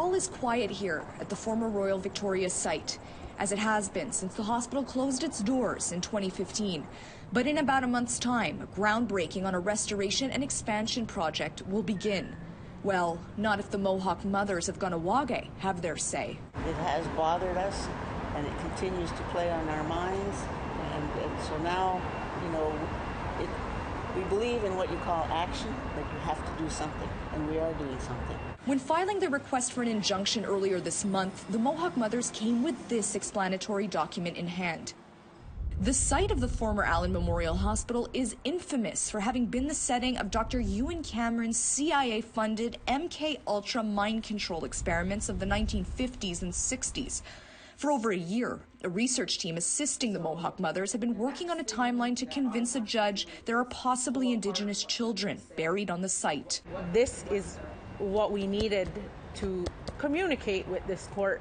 all is quiet here at the former Royal Victoria site, as it has been since the hospital closed its doors in 2015. But in about a month's time, groundbreaking on a restoration and expansion project will begin. Well, not if the Mohawk Mothers of Kahnawà have their say. It has bothered us, and it continues to play on our minds. And so now, we believe in what you call action, that you have to do something, and we are doing something. When filing their request for an injunction earlier this month, the Mohawk Mothers came with this explanatory document in hand. The site of the former Allen Memorial Hospital is infamous for having been the setting of Dr. Ewan Cameron's CIA-funded MK-Ultra mind control experiments of the 1950s and 60s. For over a year, a research team assisting the Mohawk Mothers have been working on a timeline to convince a judge there are possibly Indigenous children buried on the site. This is what we needed to communicate with this court,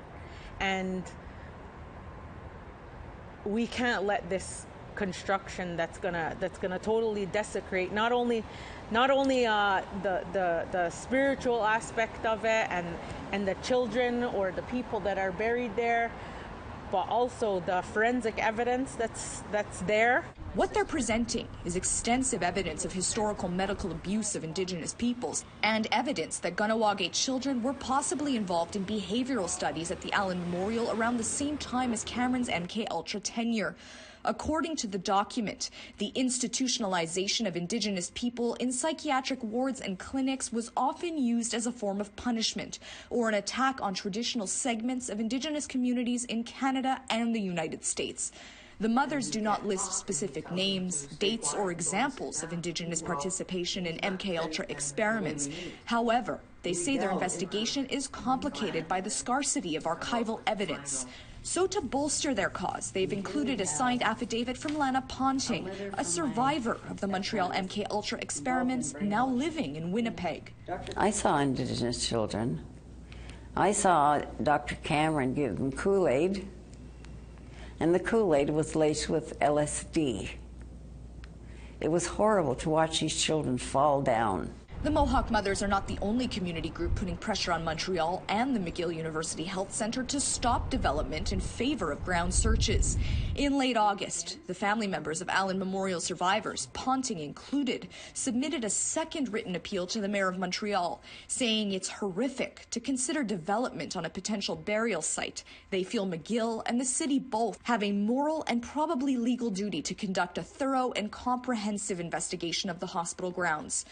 and we can't let this construction that's gonna totally desecrate not only the spiritual aspect of it and the children or the people that are buried there, but also the forensic evidence that's there. What they're presenting is extensive evidence of historical medical abuse of Indigenous peoples and evidence that Kahnawà children were possibly involved in behavioral studies at the Allen Memorial around the same time as Cameron's MK-Ultra tenure. According to the document, the institutionalization of Indigenous people in psychiatric wards and clinics was often used as a form of punishment or an attack on traditional segments of Indigenous communities in Canada and the United States. The mothers do not list specific names, dates, or examples of Indigenous participation in MK-Ultra experiments. However, they say their investigation is complicated by the scarcity of archival evidence. So to bolster their cause, they've included a signed affidavit from Lana Ponting, a survivor of the Montreal MK-Ultra experiments, now living in Winnipeg. I saw Indigenous children. I saw Dr. Cameron give them Kool-Aid, and the Kool-Aid was laced with LSD. It was horrible to watch these children fall down. The Mohawk Mothers are not the only community group putting pressure on Montreal and the McGill University Health Centre to stop development in favor of ground searches. In late August, the family members of Allen Memorial survivors, Ponting included, submitted a second written appeal to the Mayor of Montreal, saying it's horrific to consider development on a potential burial site. They feel McGill and the city both have a moral and probably legal duty to conduct a thorough and comprehensive investigation of the hospital grounds.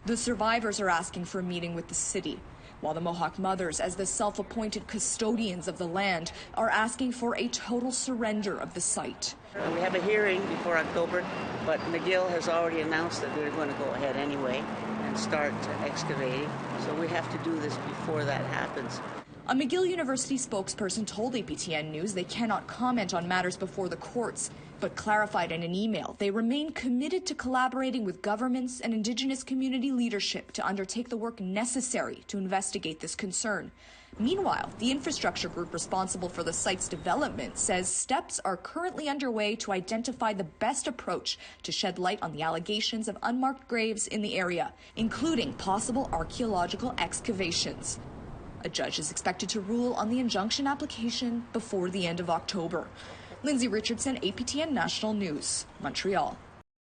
The survivors are asking for a meeting with the city, while the Mohawk Mothers, as the self-appointed custodians of the land, are asking for a total surrender of the site. We have a hearing before October, but McGill has already announced that they're going to go ahead anyway and start excavating, so we have to do this before that happens. A McGill University spokesperson told APTN News they cannot comment on matters before the courts, but clarified in an email they remain committed to collaborating with governments and Indigenous community leadership to undertake the work necessary to investigate this concern. Meanwhile, the infrastructure group responsible for the site's development says steps are currently underway to identify the best approach to shed light on the allegations of unmarked graves in the area, including possible archaeological excavations. A judge is expected to rule on the injunction application before the end of October. Lindsay Richardson, APTN National News, Montreal.